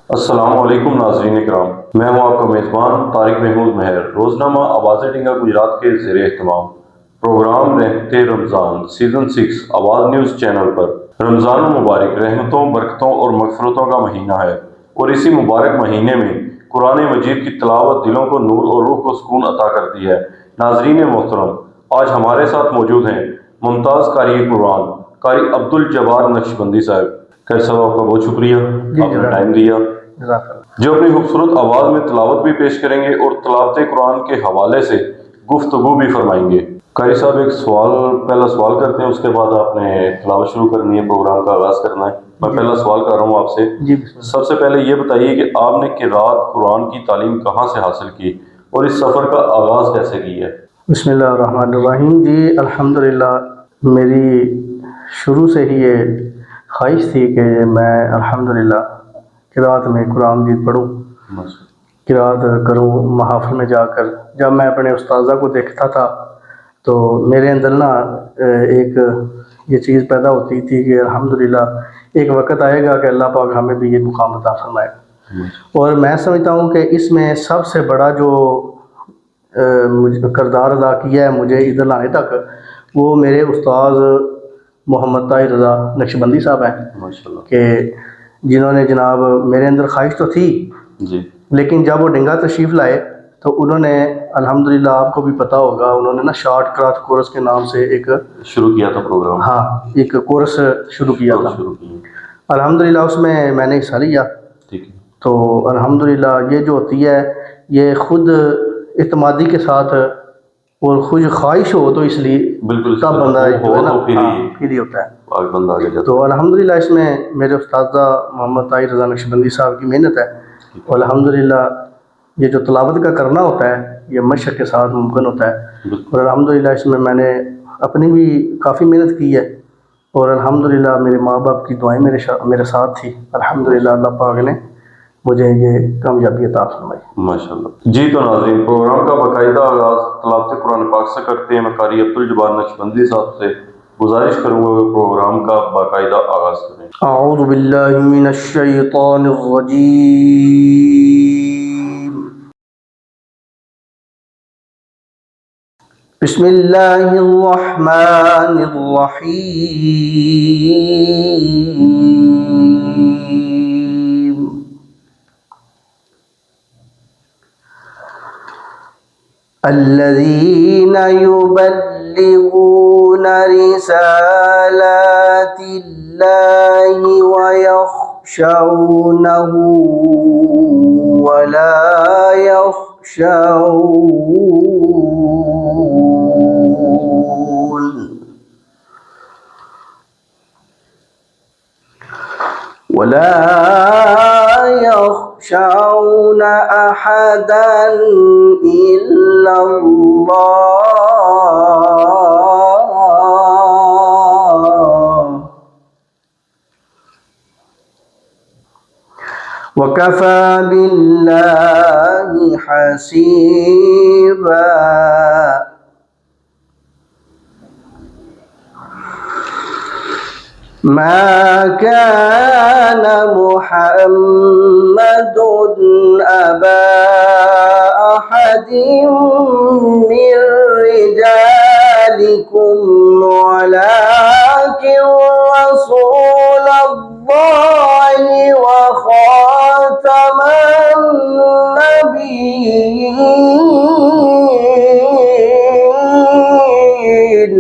السلام علیکم ناظرین اکرام، میں ہوں آپ کا میزبان طارق محمود مہر۔ روزنامہ آواز ڈنگا گجرات کے زیر اہتمام پروگرام رہتے رمضان سیزن 6 آواز نیوز چینل پر رمضان المبارک رحمتوں، برکتوں اور مغفرتوں کا مہینہ ہے، اور اسی مبارک مہینے میں قرآن مجید کی تلاوت دلوں کو نور اور روح کو سکون عطا کرتی ہے۔ ناظرین محترم، آج ہمارے ساتھ موجود ہیں ممتاز قاری قرآن قاری عبدالجبار نقشبندی صاحب۔ خیر صاحب، آپ کا بہت شکریہ، آپ نے ٹائم دیا، جو اپنی خوبصورت آواز میں تلاوت بھی پیش کریں گے اور تلاوت قرآن کے حوالے سے گفتگو بھی فرمائیں گے۔ قاری صاحب، ایک پہلا سوال کرتے ہیں، اس کے بعد آپ نے تلاوت شروع کرنی ہے، پروگرام کا آغاز کرنا ہے۔ میں پہلا سوال کر رہا ہوں آپ سے، سب سے پہلے یہ بتائیے کہ آپ نے قرات قرآن کی تعلیم کہاں سے حاصل کی اور اس سفر کا آغاز کیسے کیا ہے؟ بسم اللہ الرحمن الرحیم۔ جی الحمدللہ، میری شروع سے ہی یہ خواہش تھی کہ میں الحمدللہ قرات میں قرآن مجید پڑھوں، قرات کروں محافل میں جا کر۔ جب میں اپنے استاذہ کو دیکھتا تھا تو میرے اندر ایک یہ چیز پیدا ہوتی تھی کہ الحمدللہ ایک وقت آئے گا کہ اللہ پاک ہمیں بھی یہ مقام عطا فرمائے گا۔ اور میں سمجھتا ہوں کہ اس میں سب سے بڑا جو کردار ادا کیا ہے مجھے ادھر لانے تک، وہ میرے استاذ محمد طاہر رضا نقشبندی صاحب ہیں، کہ جنہوں نے جناب میرے اندر خواہش تو تھی جی، لیکن جب وہ ڈنگا تشریف لائے تو انہوں نے الحمدللہ، آپ کو بھی پتہ ہوگا، انہوں نے شارٹ قرات کورس کے نام سے ایک شروع کیا تھا پروگرام۔ ہاں، ایک کورس شروع کیا تھا۔ الحمدللہ اس میں نے حصہ لیا۔ تو الحمدللہ یہ جو ہوتی ہے، یہ خود اعتمادی کے ساتھ اور خود خواہش ہو تو اس لیے بالکل تب بندہ جو ہے نا فری ہوتا ہے۔ تو الحمدللہ اس میں میرے استاذہ محمد طاہر رضا نقشبندی صاحب کی محنت ہے، اور الحمدللہ یہ جو تلاوت کا کرنا ہوتا ہے یہ مشق کے ساتھ ممکن ہوتا ہے، اور الحمدللہ اس میں نے اپنی بھی کافی محنت کی ہے، اور الحمدللہ میرے ماں باپ کی دعائیں میرے ساتھ تھی۔ الحمدللہ اللہ پاک نے مجھے یہ کامیابی عطا فرمائی، ماشاءاللہ۔ جی تو ناظرین، پروگرام کا باقاعدہ آغاز تلاوت قرآن پاک سے کرتے ہیں۔ میں قاری عبدالجبار نقشبندی صاحب سے گزارش کروں گا کہ پروگرام کا باقاعدہ آغاز کریں۔ اعوذ باللہ من الشیطان الرجیم، بسم اللہ الرحمن الرحیم۔ الذین یبلغون رسالات اللہ ویخشونہ ولا يخشون أحدا إلا الله وكفى بالله حسيبا۔ ما كان محمد أبا أحد من رجالكم ولكن رسول الله وخاتم النبيين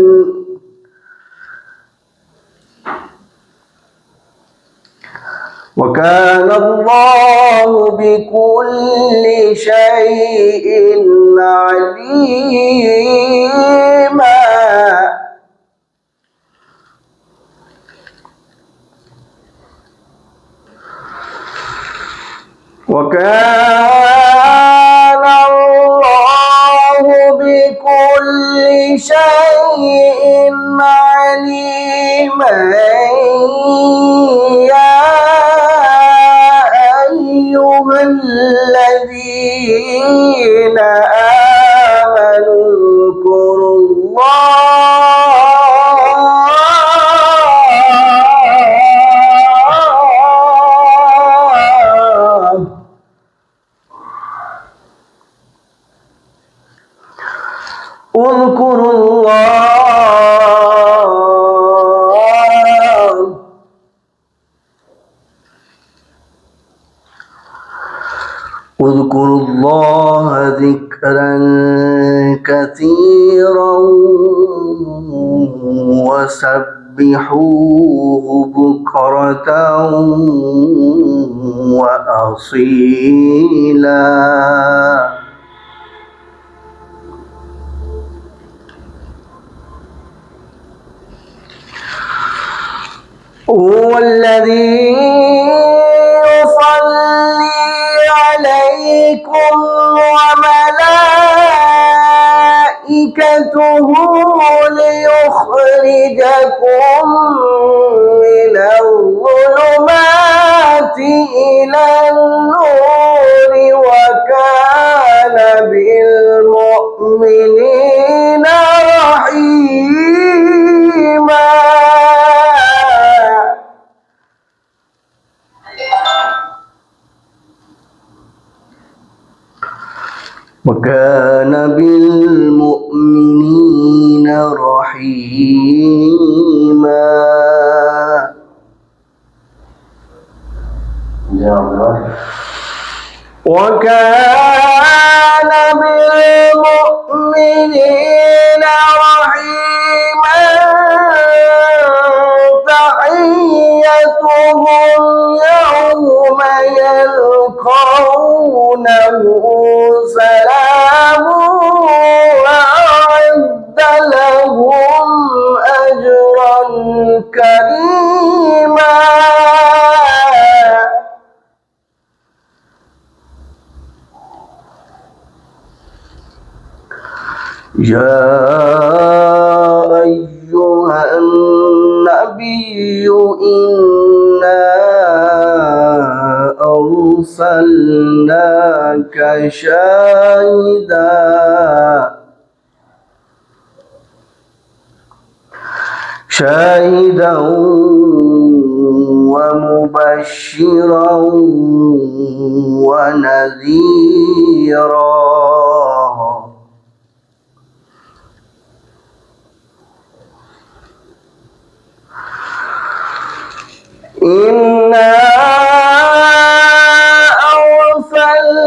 وكان الله بكل شيء عليما۔ وكان الله بكل شيء عليما۔ يا أيها الذين آمنوا اذكروا الله اذكروا الله ذكرا كثيرا وسبحوه بكرة وأصيلا. هو الذي يصلي عليكم وملائكته ليخرجكم من الظلمات إلى النور وكان بالمؤمنين رحيما. وكان بالمؤمنين رحيما. وكان بالمؤمنين رحيما. تحيتهم يوم يلقونه سلام وأعد لهم أجرا كريما. يا أيها النبي إنا أرسلناك شاهدا ومبشرا ونذيرا. إنا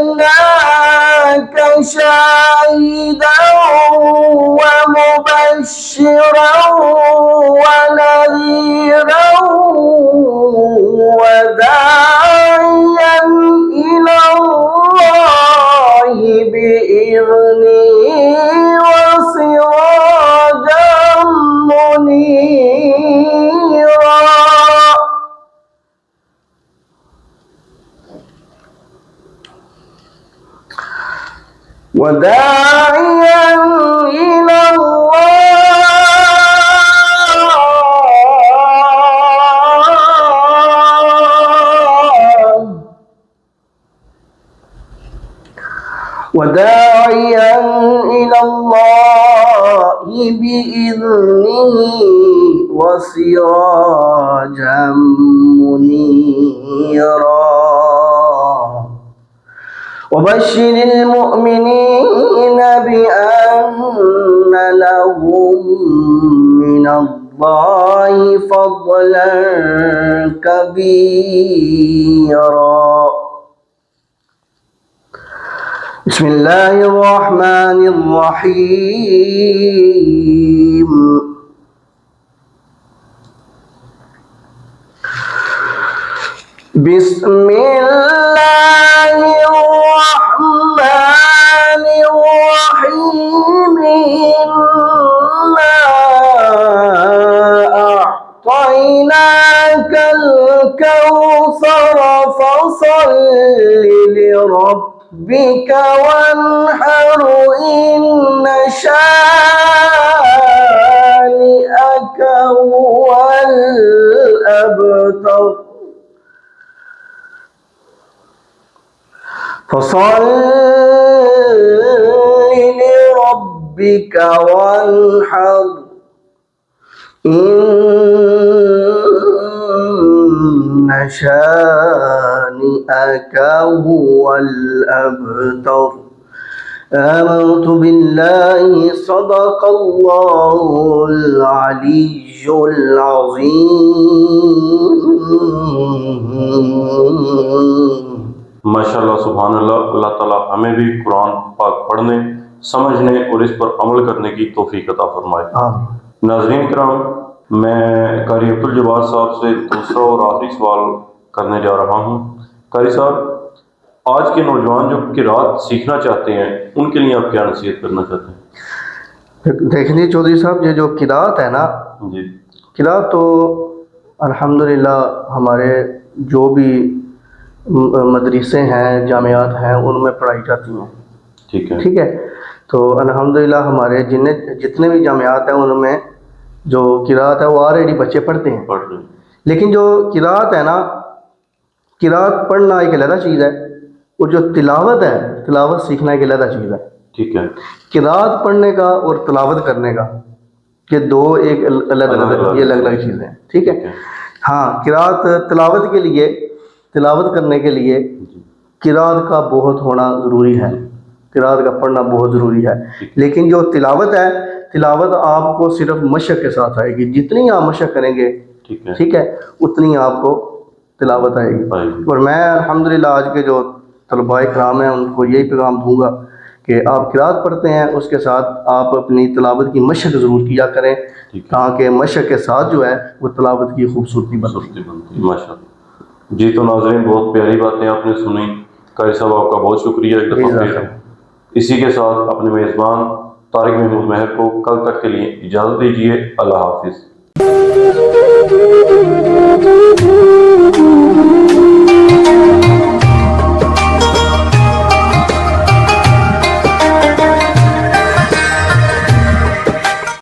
أرسلناك شاهدا ومبشرا ونذيرا وداعيا إلى الله بإذنه وسراجا منيرا. وداعيا إلى الله بإذنه وسراجا منيرا. وبشر المؤمنين بأن لهم من الله فضلا كبيرا. بسم الله الرحمن الرحيم. بسم الله الرحمن الرحيم. إنا أعطيناك الكوثر فصل لربك وانحر إن شانئك هو الأبتر. فصل لربك وانحر إن شانئك هو الأبتر. آمنت بالله صدق الله العلي العظيم. माशाल्लाह सुभान अल्लाह। अल्लाह ताला हमें भी कुरान पाक पढ़ने, समझने और इस पर अमल करने की तौफीक अता फरमाए। आमीन। नाज़रीन किराम, मैं कारी अब्दुल जब्बार साहब से दूसरा और आखिरी सवाल करने जा रहा हूँ। कारी साहब, आज के नौजवान जो किरात सीखना चाहते हैं उनके लिए आप क्या नसीहत करना चाहते हैं? देखिए चौधरी साहब, ये जो किरात है ना, जी किरात तो अल्हम्दुलिल्लाह हमारे जो भी मदरसे हैं, जामियात हैं, उनमें पढ़ाई जाती हैं। ठीक है। ठीक है, तो अल्हम्दुलिल्लाह हमारे जितने भी जामियात हैं उनमें जो किरात है वो ऑलरेडी बच्चे पढ़ते हैं। पढ़ रहे हैं। लेकिन जो किरात है ना, किरात पढ़ना एक अलग चीज़ है, और जो तिलावत है, तिलावत सीखना एक अलग चीज़ है। ठीक है। किरात पढ़ने का और तिलावत करने का, ये दो एक अलग अलग चीज़ें हैं। ठीक है। हाँ, किरात तिलावत के लिए, तिलावत करने के लिए किरात का बहुत होना ज़रूरी है, किरात का पढ़ना बहुत ज़रूरी है। लेकिन जो तिलावत है, तिलावत आपको सिर्फ मशक के साथ आएगी। जितनी आप मशक करेंगे, ठीक है, उतनी आपको तिलावत आएगी। और मैं अल्हम्दुलिल्लाह आज के जो तलबाए कराम हैं उनको यही पैगाम दूंगा कि आप किरात पढ़ते हैं, उसके साथ आप अपनी तिलावत की मशक ज़रूर किया करें, ताकि मशक के साथ जो है वो तिलावत की खूबसूरती बनती है। माशाअल्लाह। जी, तो नाज़रीन, बहुत प्यारी बातें आपने सुनी। कारी साहब, आपका बहुत शुक्रिया एक दफ़ा फिर। इसी के साथ अपने मेज़बान तारिक महमूद महर को कल तक के लिए इजाज़त दीजिए। अल्लाह हाफिज़।